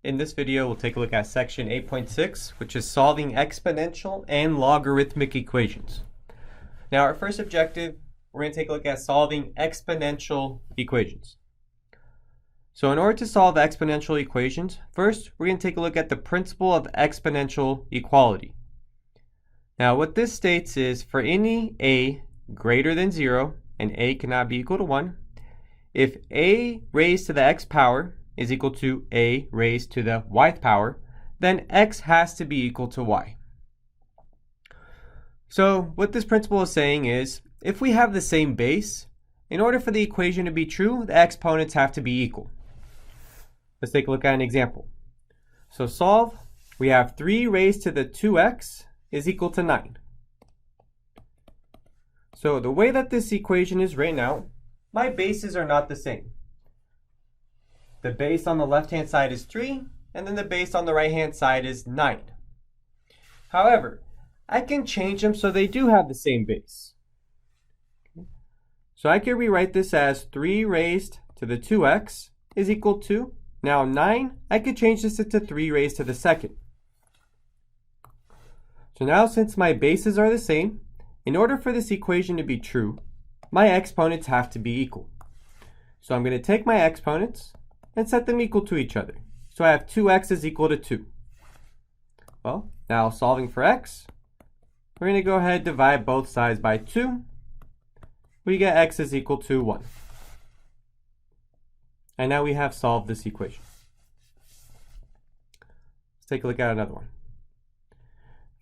In this video, we'll take a look at section 8.6, which is solving exponential and logarithmic equations. Now, our first objective, we're going to take a look at solving exponential equations. So in order to solve exponential equations, first, we're going to take a look at the principle of exponential equality. Now, what this states is for any a greater than 0, and a cannot be equal to 1, if a raised to the x power is equal to a raised to the yth power, then x has to be equal to y. So what this principle is saying is, if we have the same base, in order for the equation to be true, the exponents have to be equal. Let's take a look at an example. So solve, we have 3 raised to the 2x is equal to 9. So the way that this equation is written out, my bases are not the same. The base on the left-hand side is 3, and then the base on the right-hand side is 9. However, I can change them so they do have the same base. So I can rewrite this as 3 raised to the 2x is equal to, now 9, I could change this into 3 raised to the second. So now since my bases are the same, in order for this equation to be true, my exponents have to be equal. So I'm going to take my exponents and set them equal to each other. So I have 2x is equal to 2. Well, now solving for x, we're going to go ahead and divide both sides by 2. We get x is equal to 1. And now we have solved this equation. Let's take a look at another one.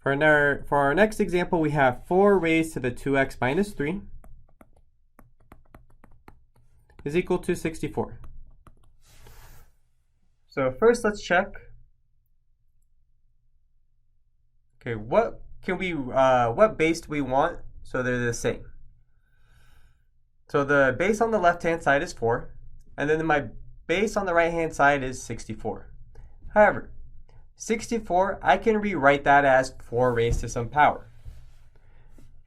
For our next example, we have 4 raised to the 2x minus 3 is equal to 64. So first let's check. Okay, what base do we want so they're the same? So the base on the left-hand side is 4, and then my base on the right-hand side is 64. However, 64, I can rewrite that as 4 raised to some power.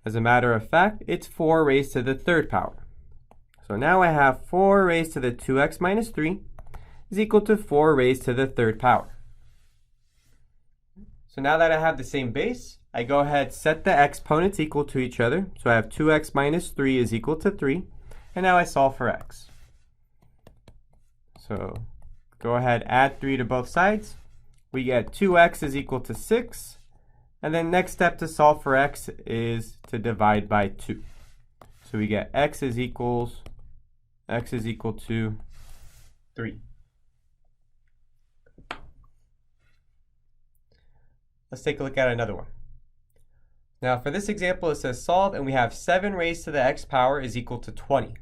As a matter of fact, it's 4 raised to the third power. So now I have 4 raised to the 2x minus 3 is equal to 4 raised to the third power. So now that I have the same base, I go ahead set the exponents equal to each other. So I have 2x minus 3 is equal to 3, and now I solve for x. So go ahead, add 3 to both sides. We get 2x is equal to 6, and then next step to solve for x is to divide by 2. So we get x is equal to 3. Let's take a look at another one. Now for this example, it says solve, and we have 7 raised to the x power is equal to 20.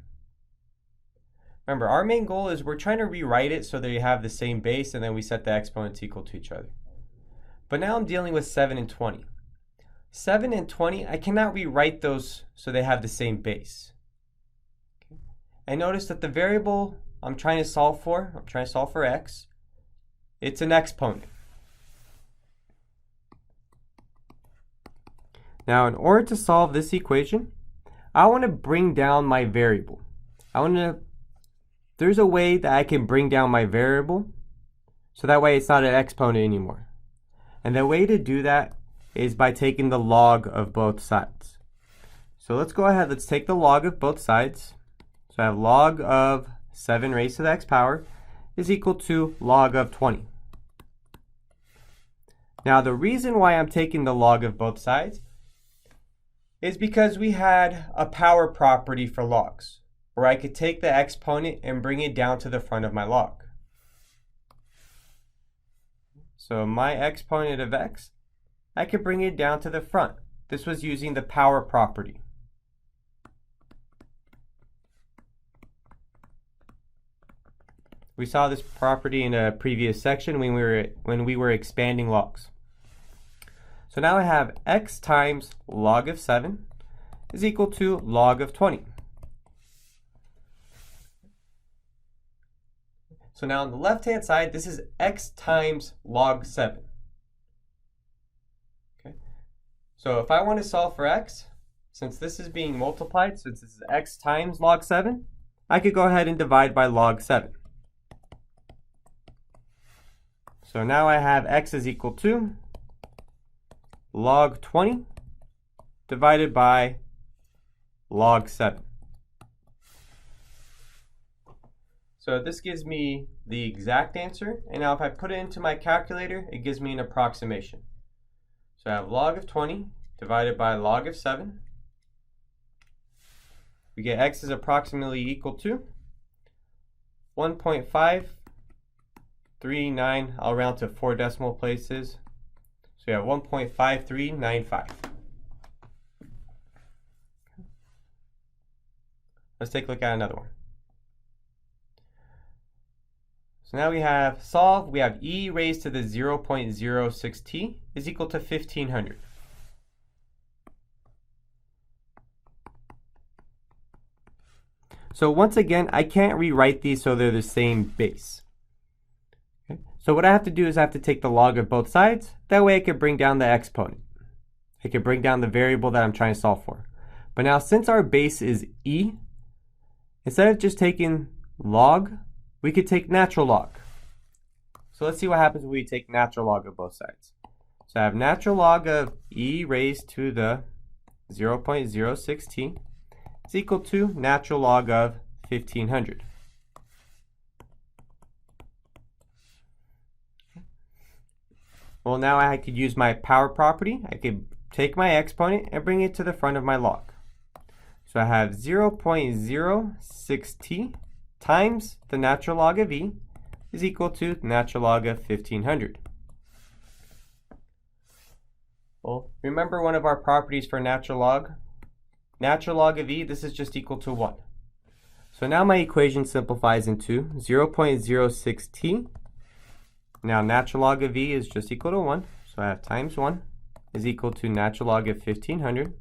Remember, our main goal is we're trying to rewrite it so that you have the same base, and then we set the exponents equal to each other. But now I'm dealing with 7 and 20. 7 and 20, I cannot rewrite those so they have the same base. Okay. And notice that the variable I'm trying to solve for x, it's an exponent. Now, in order to solve this equation, I want to bring down my variable. There's a way that I can bring down my variable so that way it's not an exponent anymore. And the way to do that is by taking the log of both sides. So let's go ahead, let's take the log of both sides. So I have log of 7 raised to the x power is equal to log of 20. Now the reason why I'm taking the log of both sides is because we had a power property for logs, where I could take the exponent and bring it down to the front of my log. So my exponent of x, I could bring it down to the front. This was using the power property. We saw this property in a previous section when we were expanding logs. So now I have x times log of 7 is equal to log of 20. So now on the left-hand side, this is x times log 7. Okay. So if I want to solve for x, since this is being multiplied, since this is x times log 7, I could go ahead and divide by log 7. So now I have x is equal to log 20 divided by log 7. So this gives me the exact answer, and now if I put it into my calculator, it gives me an approximation. So I have log of 20 divided by log of 7. We get x is approximately equal to 1.539, I'll round to 4 decimal places. So we have 1.5395. Let's take a look at another one. So now we have solve, we have e raised to the 0.06t is equal to 1500. So once again, I can't rewrite these so they're the same base. Okay. So what I have to do is I have to take the log of both sides. That way I can bring down the exponent. I can bring down the variable that I'm trying to solve for. But now since our base is e, instead of just taking log, we could take natural log. So let's see what happens when we take natural log of both sides. So I have natural log of e raised to the 0.06t is equal to natural log of 1500. Well, now I could use my power property. I could take my exponent and bring it to the front of my log. So I have 0.06t times the natural log of e is equal to natural log of 1500. Well, remember one of our properties for natural log? Natural log of e, this is just equal to 1. So now my equation simplifies into 0.06t. Now natural log of e is just equal to 1. So I have times 1 is equal to natural log of 1500.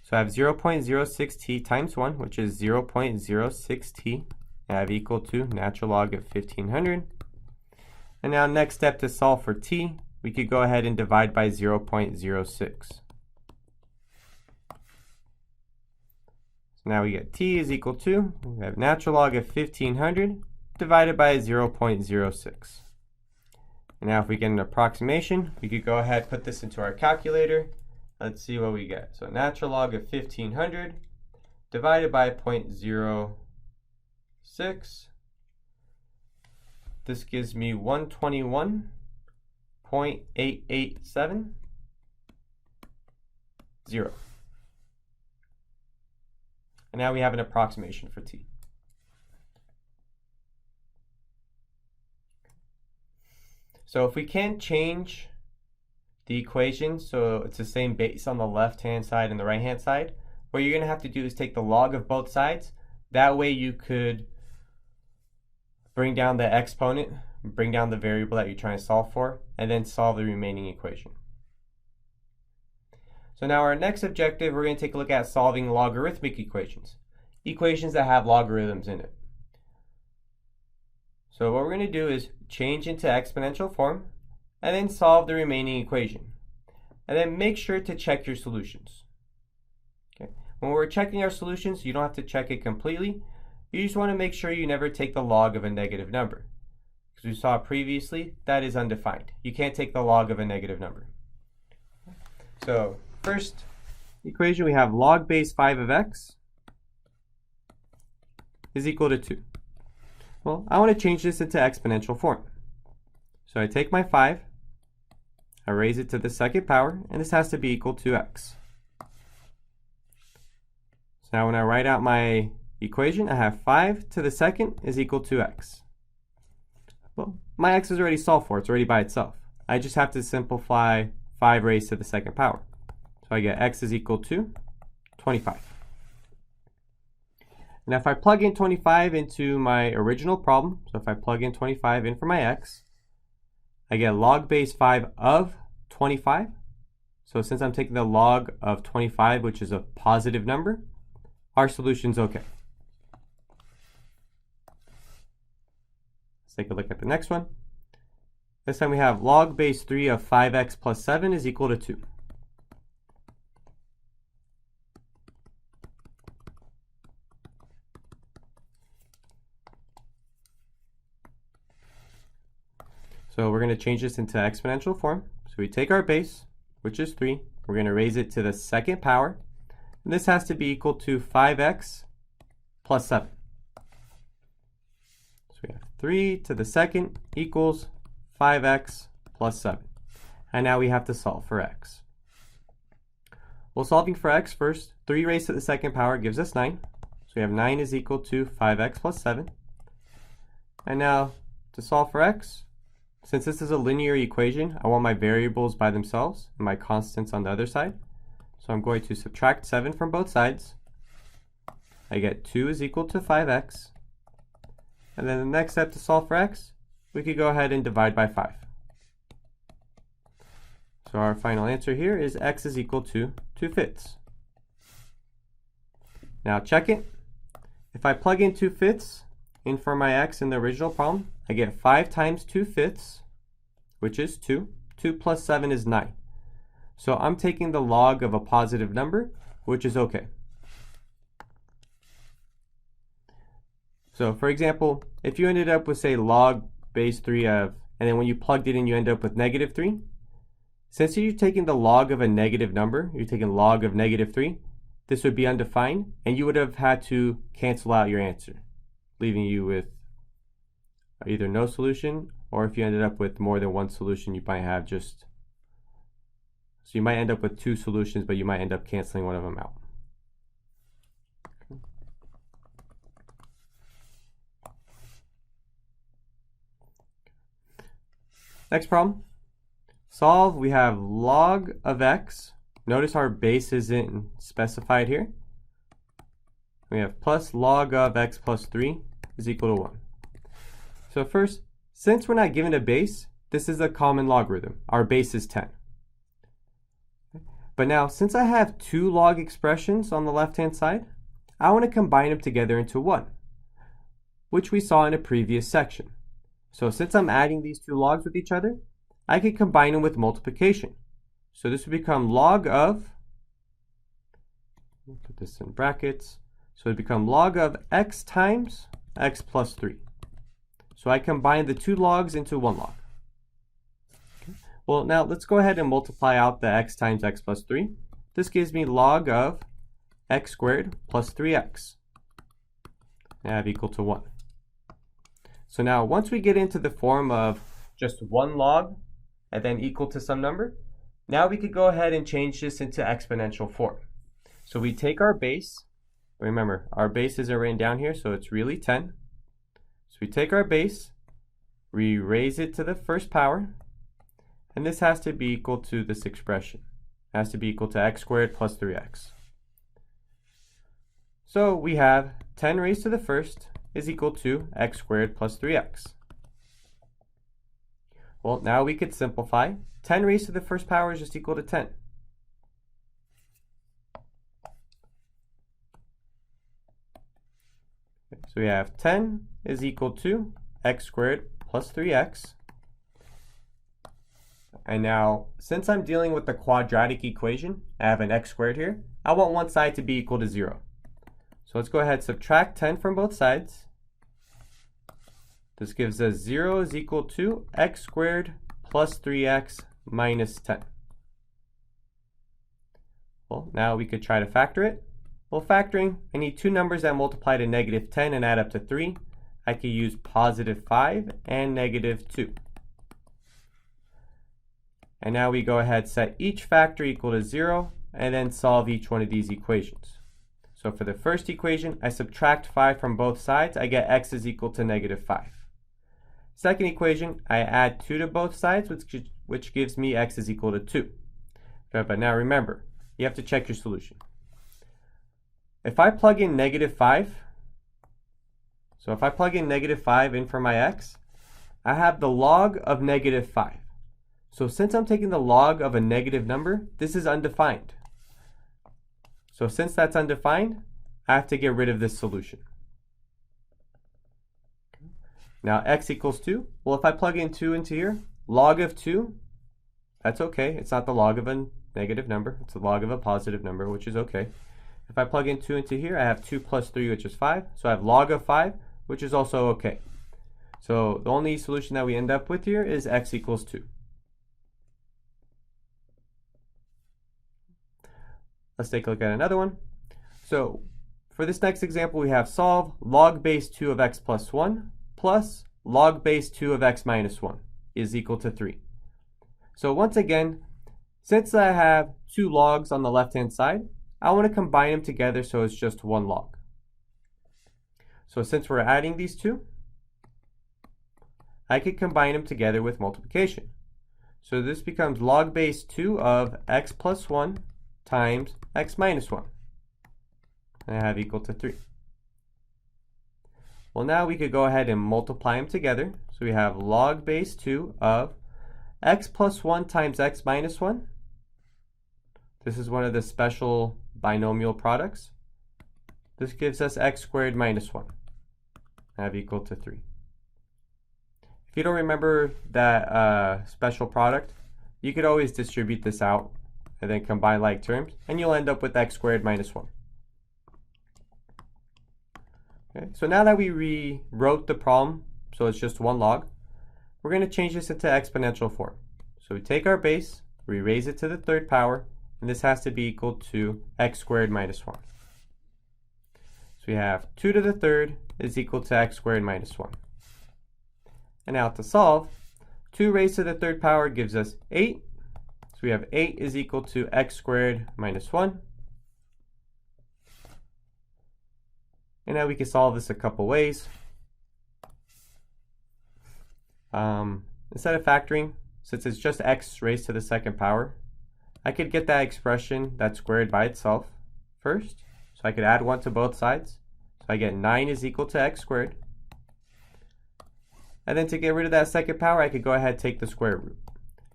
So I have 0.06t times 1, which is 0.06t. I have equal to natural log of 1500. And now next step to solve for t, we could go ahead and divide by 0.06. So now we get t is equal to, we have natural log of 1500 divided by 0.06. And now if we get an approximation, we could go ahead and put this into our calculator. Let's see what we get. So natural log of 1500 divided by 0.06. This gives me 121.8870. And now we have an approximation for t. So if we can't change the equation so it's the same base on the left-hand side and the right-hand side, what you're going to have to do is take the log of both sides. That way you could bring down the exponent, bring down the variable that you're trying to solve for, and then solve the remaining equation. So now our next objective, we're going to take a look at solving logarithmic equations, equations that have logarithms in it. So what we're going to do is change into exponential form and then solve the remaining equation. And then make sure to check your solutions. Okay. When we're checking our solutions, you don't have to check it completely. You just want to make sure you never take the log of a negative number. Because we saw previously, that is undefined. You can't take the log of a negative number. So first equation, we have log base 5 of x is equal to 2. Well, I want to change this into exponential form. So I take my 5, I raise it to the second power, and this has to be equal to x. So now when I write out my equation, I have 5 to the second is equal to x. Well, my x is already solved for, it's already by itself. I just have to simplify 5 raised to the second power. So I get x is equal to 25. And if I plug in 25 into my original problem, so if I plug in 25 in for my x, I get log base 5 of 25. So since I'm taking the log of 25, which is a positive number, our solution's okay. Let's take a look at the next one. This time we have log base 3 of 5x plus 7 is equal to 2. So we're going to change this into exponential form. So we take our base, which is 3. We're going to raise it to the second power. And this has to be equal to 5x plus 7. So we have 3 to the second equals 5x plus 7. And now we have to solve for x. Well, solving for x first, 3 raised to the second power gives us 9. So we have 9 is equal to 5x plus 7. And now to solve for x, since this is a linear equation, I want my variables by themselves and my constants on the other side. So I'm going to subtract 7 from both sides. I get 2 is equal to 5x. And then the next step to solve for x, we could go ahead and divide by 5. So our final answer here is x is equal to 2/5. Now check it. If I plug in 2/5 in for my x in the original problem, I get 5 times 2/5, which is 2. 2 plus 7 is 9. So I'm taking the log of a positive number, which is okay. So for example, if you ended up with, say, log base 3 of, and then when you plugged it in, you end up with -3. Since you're taking the log of a negative number, you're taking log of -3, this would be undefined, and you would have had to cancel out your answer, leaving you with either no solution, or if you ended up with more than one solution, you might have just, so you might end up with 2 solutions, but you might end up canceling one of them out. Next problem. Solve, we have log of x. Notice our base isn't specified here. We have plus log of x plus 3 is equal to 1. So first, since we're not given a base, this is a common logarithm. Our base is 10. But now, since I have 2 log expressions on the left-hand side, I want to combine them together into 1, which we saw in a previous section. So since I'm adding these 2 logs with each other, I can combine them with multiplication. So this would become log of, we'll put this in brackets, so it would become log of x times x plus 3. So I combine the 2 logs into 1 log. Okay. Well, now let's go ahead and multiply out the x times x plus 3. This gives me log of x squared plus 3x. And I have equal to 1. So now once we get into the form of just 1 log and then equal to some number, now we could go ahead and change this into exponential form. So we take our base, remember our base isn't written down here, so it's really 10. So we take our base, we raise it to the first power, and this has to be equal to this expression. It has to be equal to x squared plus 3x. So we have 10 raised to the first is equal to x squared plus 3x. Well, now we could simplify. 10 raised to the first power is just equal to 10. So we have 10 is equal to x squared plus 3x. And now, since I'm dealing with the quadratic equation, I have an x squared here, I want one side to be equal to 0. So let's go ahead and subtract 10 from both sides. This gives us 0 is equal to x squared plus 3x minus 10. Well, now we could try to factor it. Well, factoring, I need 2 numbers that multiply to -10 and add up to 3. I could use +5 and -2. And now we go ahead, set each factor equal to 0, and then solve each one of these equations. So for the first equation, I subtract 5 from both sides. I get x is equal to -5. Second equation, I add 2 to both sides, which gives me x is equal to 2. But now remember, you have to check your solution. If I plug in -5, so if I plug in -5 in for my x, I have the log of -5. So since I'm taking the log of a negative number, this is undefined. So since that's undefined, I have to get rid of this solution. Now x equals 2. Well, if I plug in 2 into here, log of 2, that's okay. It's not the log of a negative number. It's the log of a positive number, which is okay. If I plug in 2 into here, I have 2 plus 3, which is 5. So I have log of 5, which is also okay. So the only solution that we end up with here is x equals 2. Let's take a look at another one. So for this next example, we have solve log base 2 of x plus 1 plus log base 2 of x minus 1 is equal to 3. So once again, since I have two logs on the left-hand side, I want to combine them together so it's just one log. So since we're adding these two, I could combine them together with multiplication. So this becomes log base 2 of x plus 1 times x minus 1. And I have equal to 3. Well, now we could go ahead and multiply them together. So we have log base 2 of x plus 1 times x minus 1. This is one of the special binomial products. This gives us x squared minus 1. I have equal to 3. If you don't remember that special product, you could always distribute this out and then combine like terms, and you'll end up with x squared minus 1. Okay, so now that we rewrote the problem, so it's just one log, we're going to change this into exponential form. So we take our base, we raise it to the third power, and this has to be equal to x squared minus 1. So we have 2 to the third is equal to x squared minus 1. And now to solve, 2 raised to the third power gives us 8. So we have 8 is equal to x squared minus 1. And now we can solve this a couple ways. Instead of factoring, since it's just x raised to the second power, I could get that expression that's squared by itself first. So I could add 1 to both sides. So I get 9 is equal to x squared. And then to get rid of that second power, I could go ahead and take the square root.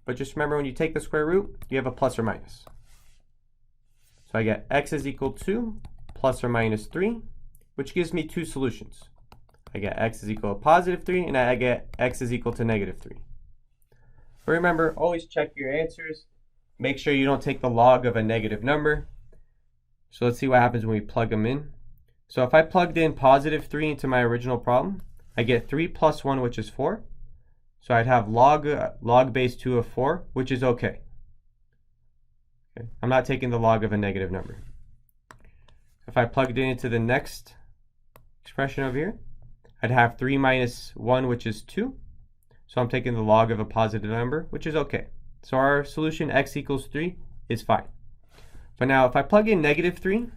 But just remember, when you take the square root, you have a plus or minus. So I get x is equal to plus or minus 3, which gives me two solutions. I get x is equal to positive 3, and I get x is equal to negative 3. But remember, always check your answers. Make sure you don't take the log of a negative number. So let's see what happens when we plug them in. So if I plugged in positive 3 into my original problem, I get 3 plus 1, which is 4. So I'd have log base 2 of 4, which is okay. I'm not taking the log of a negative number. If I plugged it into the next expression over here, I'd have 3 minus 1, which is 2. So I'm taking the log of a positive number, which is okay. So our solution, x equals 3, is fine. But now if I plug in negative 3,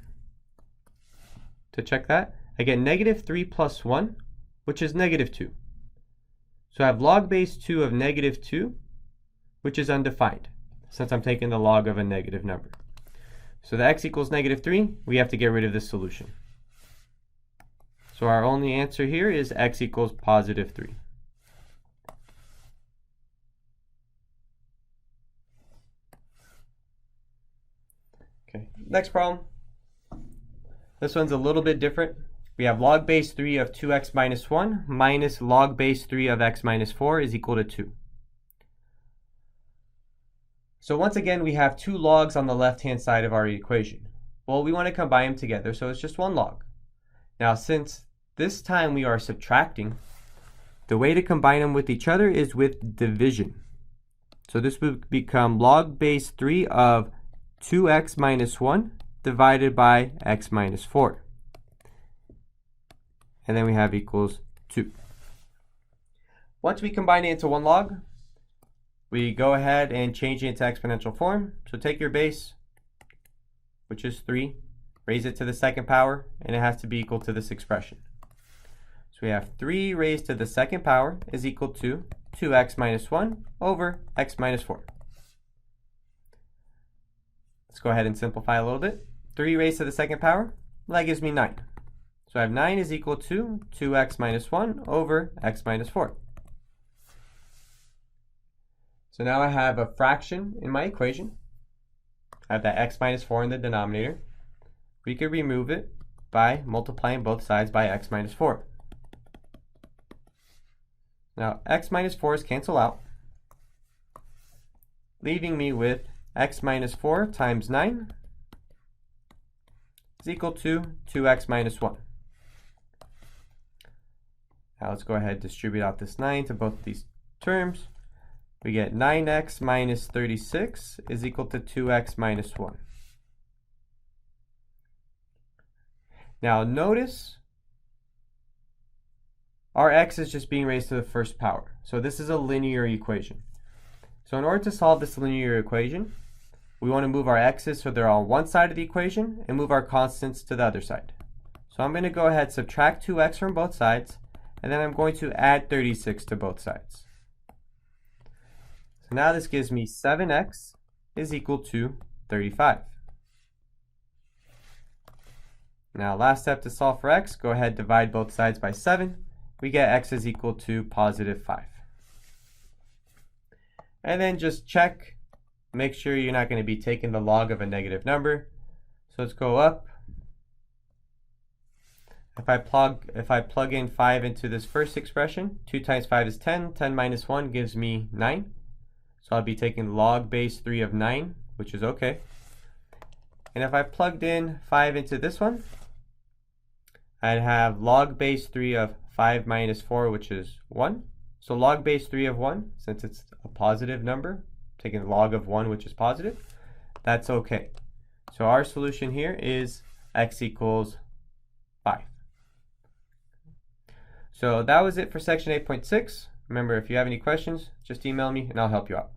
to check that, I get negative 3 plus 1, which is negative 2. So I have log base 2 of negative 2, which is undefined, since I'm taking the log of a negative number. So the x equals negative 3, we have to get rid of this solution. So our only answer here is x equals positive 3. Okay, next problem. This one's a little bit different. We have log base 3 of 2x minus 1 minus log base 3 of x minus 4 is equal to 2. So once again, we have two logs on the left-hand side of our equation. Well, we want to combine them together, so it's just one log. Now, since this time we are subtracting, the way to combine them with each other is with division. So this would become log base 3 of 2x minus 1 divided by x minus 4. And then we have equals 2. Once we combine it into one log, we go ahead and change it into exponential form. So take your base, which is 3, raise it to the second power, and it has to be equal to this expression. So we have 3 raised to the second power is equal to 2x minus 1 over x minus 4. Let's go ahead and simplify a little bit. 3 raised to the second power, well, that gives me 9. So I have 9 is equal to 2x minus 1 over x minus 4. So now I have a fraction in my equation. I have that x minus 4 in the denominator. We could remove it by multiplying both sides by x minus 4. Now x minus 4's cancel out, leaving me with x minus 4 times 9 is equal to 2x minus 1. Now let's go ahead and distribute out this 9 to both these terms. We get 9x minus 36 is equal to 2x minus 1. Now notice our x is just being raised to the first power. So this is a linear equation. So in order to solve this linear equation, we want to move our x's so they're on one side of the equation and move our constants to the other side. So I'm going to go ahead and subtract 2x from both sides, and then I'm going to add 36 to both sides. So now this gives me 7x is equal to 35. Now last step to solve for x, go ahead and divide both sides by 7. We get x is equal to positive 5. And then just check, make sure you're not going to be taking the log of a negative number. So let's go up. If I plug in 5 into this first expression, 2 times 5 is 10. 10 minus 1 gives me 9. So I'll be taking log base 3 of 9, which is okay. And if I plugged in 5 into this one, I'd have log base 3 of 5 minus 4, which is 1. So log base 3 of 1, since it's a positive number, taking the log of 1, which is positive, that's okay. So our solution here is x equals 5. So that was it for section 8.6. Remember, if you have any questions, just email me and I'll help you out.